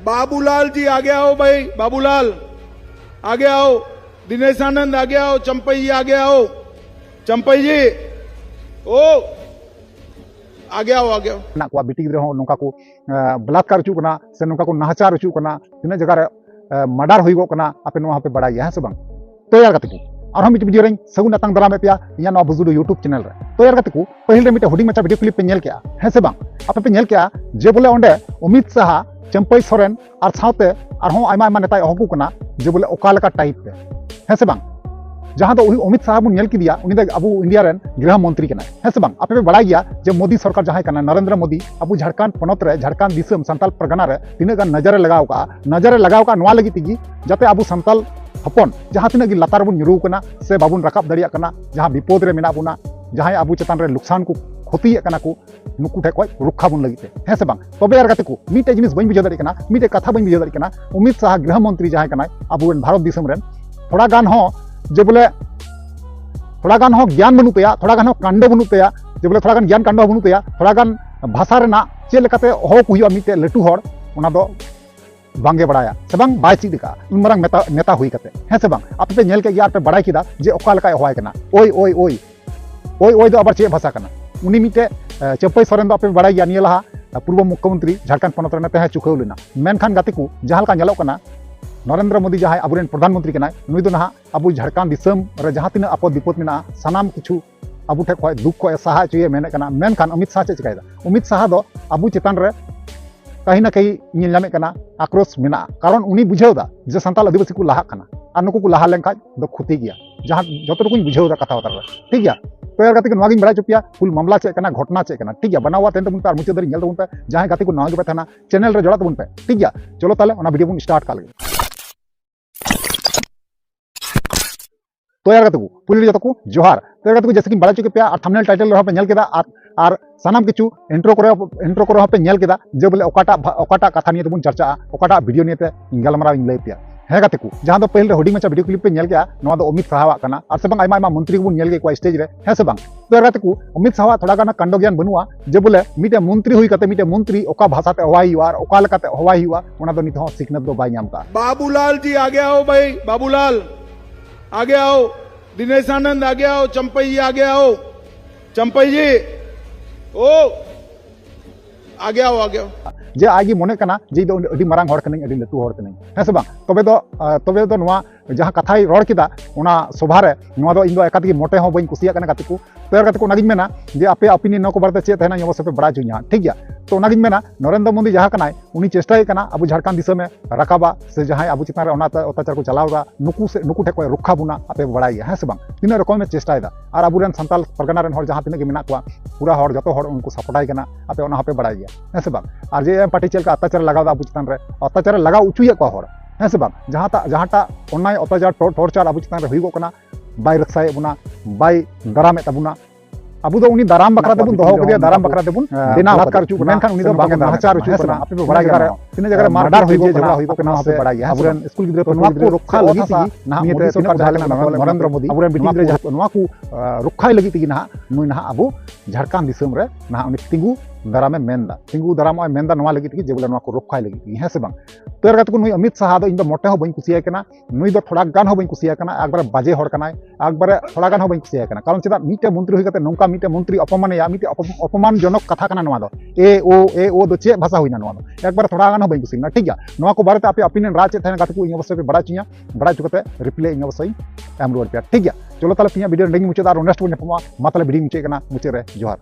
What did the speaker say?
बाबूलाल जी आगे आओ भाई, बाबूलाल आगे आओ, दिनेश आनंद आगे आओ, चंपई जी आगे आओ, चंपई जी ओ आगे आओ, आगे आओ। को बेटी गिद्रा नौका को बलात्कार हचू कना से नौका को नाहचार हचू कना तीना जगह मर्डर हुई कना आपे नोआ पे बड़ाई है से बांग तो यार गति और हम वीडियो रे सगुन अतंग दारामे पे या नो बुजुर्ग यूट्यूब चैनल रे तो यार गति को पहिल रे मिटे हुडी मचा वीडियो क्लिप पे नेल केया है से बांग आपे पे नेल केया जे बोले ओंडे अमित शाह चंपई सोरेन और साउते और हों आयमा आयमा नेता हकू कना जे बोले ओका लका टाइप पे है से बांग जहाँ तो अमित शाह बुन किया अब इंडिया रेन गृह मंत्री के है से बांग आपे पे बड़ा गया जे मोदी सरकार जहाँ कना नरेंद्र मोदी अब झारखंड पनत रे झारखंड दिसम संताल परगना रे तीना गान नजरे लगाव का नवा लगी तीगी जाते अब संताल हपन जहाँ तीना गी लातार बुन ᱧᱩᱨᱩ कना से बाबुन रकाब दड़िया कना जहाँ विपद रे मेना बुना जहाँ अब चेतान रे नुकसान को क्षति कना को नुकु ठे खय रक्षा बुन लगी है से बांग तबे यार गाते को मिटे जिनिस बइन बुझा दड़ी कना मिटे कथा बइन बुझा दड़ी कना अमित शाह गृह मंत्री जहाँ कना अब भारत दिसम रेन थोड़ा गान हो जे बोले थोड़ा गान हो ज्ञान बनू तया थोड़ा गान हो कांड बनू तया जे बोले थोड़ा गान ज्ञान कांड बनू तया थोड़ा गान भाषा रेना चेल लेकाते हो कुहियो मिटे लटू हड़ ओना दो बांगे बड़ाया से बांग बाय चीज का उन मरंग नेता हुई कते है से बांग आप पे नेल के गया पे बड़ाई किदा जे ओका लका होय कना ओय ओय ओय ओय ओय दो आबार चे भाषा कना उनी मिटे चंपई सोरेन दो आप पे बड़ाई या नियला पूर्व मुख्यमंत्री झारखंड पनत रे तहे चुकाव लेना मेनखान गाते को जहां लका नेलो कना नरेंद्र मोदी जहाँ अब प्रधानमंत्री के नुई ना अब झारखंड दिसम रे जहाँ तीन आपद विपद में सानाम किछु अब ठे खय दुख खय सहा चुए मेनखान अमित शाह चे चिकायदा अमित शाह दो अब चेतान रे कहीं ना कहीं नेलनामे कना आक्रोश मेना कारण उनी बुझेवदा जे संताल आदिवासी को लाहा कना और नुकु को लाहा लेनखा दो खुती गया जहाँ जत टुकुन बुझेवदा कथा उतर ठीक गया तो यार गाते को नवागिन बड़ा चुपिया फुल मामला चे कना घटना चे कना ठीक गया बनावा तेन तबुन पे और मुचे दरी नेल तबुन पे जहाँ गाते को नवागी बथाना चैनल रे जोड़ा तबुन पे ठीक गया चलो ताले ओना वीडियो बुन स्टार्ट कर लगे तो यार को पुलिस जो को जोहार तो यार को जैसे कि बड़ा चुके पे और थंबनेल टाइटल रे पे नेल केदा और सानाम किछु इंट्रो करे पे नेल केदा जे बोले ओकाटा कथा निये तबुन चर्चा ओकाटा वीडियो निये ते गलमारा इन लay पे है गाते को जहां दो पहले हुडी मचा वीडियो क्लिप पे नेल गया नवा दो अमित शाह कना और से बांग आयमा मंत्री को नेल के को स्टेज रे है से बांग तो यार गाते को अमित शाह थोड़ा गाना कांड ज्ञान बनुआ जे बोले मिटे मंत्री हुई कते मिटे मंत्री ओका भाषा ते हवाई हुआ ओका लकाते हवाई हुआ ओना दो नित हो सिकनत दो बाय नाम का बाबूलाल जी आगे आओ भाई, बाबूलाल आगे आओ, दिनेश आनंद आगे आओ, चंपई जी आगे आओ, चंपई जी ओ आगे आओ, आगे आओ। जे आगे मने कना जे दो अडी मारांग हड़ कने अडी लटू हड़ कने है से बांग तबे दो नवा जहां कथाई रोड किदा ओना सभा रे नवा दो इन दो एकाती मोटे हो बइन कुसिया कना गाते को तो यार गाते को नागिन मेना जे आपे ओपिनियन नको बारते चे तहना यो सब बड़ा जु냐 ठीक गया तो नागिन मेना नरेंद्र मोदी जहां कनाय उनी चेष्टाय कना अब झारखंड दिसम में रकाबा से जहां अब चितान रे ओना अत्याचार को चलावदा नुकु ठे को रक्षा बुना आपे बड़ाई है से बांग तीन रकम में चेष्टाय दा और अबुरन संताल परगना रेन हड़ जहां तीन के मेना को पूरा हड़ जतो हड़ उनको सपोर्टाय कना आपे ओना आपे बड़ाई गया है से बांग और जे पार्टी चल का अत्याचार लगाव अब चितान रे अत्याचार लगाव उचुये को हड़ है से बांग जहांटा अन्याय अत्याचार टॉर्चर अब चितान रे हुई कना बाय रक्षाए बुना बाय दारामे तबुना अब दो उनी दाराम बकरा देबुन दोहो के दाराम बकरा देबुन बिना बलात्कार चु मेनखान उनी दो बांगे नाहचार चु कना आपे बड़ा जगह तीन जगह मर्डर हुई गए झगड़ा हुई कना आपे बड़ा गया अबुरन स्कूल गिद्रा तो नवा को रक्षा लगी थी ना मोदी सरकार जहां नरेंद्र मोदी अबुरन बिटिंग रे नवा को रक्षाय लगी थी ना नुई ना अब झारखंड दिसम रे ना उनी तिंगु दारामे मेंदा तिंगु दाराम मेंदा नवा लगी थी जे बोले नवा को रक्षाय लगी थी है से बांग तो यार गाते को नुई अमित शाह दो इन दो मोटे हो बइन कुसिया कना नुई दो थोड़ा गान हो बइन कुसिया कना एकबार बाजे हड़ कना एकबार थोड़ा गान हो बइन कुसिया कना कारण चेदा मिटे मंत्री हुई कते नौका मिटे मंत्री अपमान या मिटे अपमानजनक कथा कना नवा दो ए ओ दो चे भाषा हुईना नवा दो एकबार थोड़ा गान हो बइन कुसिना ठीक गया नवा को बारे आपे ओपिनियन राज थे गाते को इन अवश्य पे बड़ा चिया बड़ा चुकते रिप्ले इन अवश्य एम रोड पे ठीक गया चलो ताले पिया वीडियो रेंग मुचे और नेक्स्ट वन मातले वीडियो मुचे कना मुचे रे जोहार।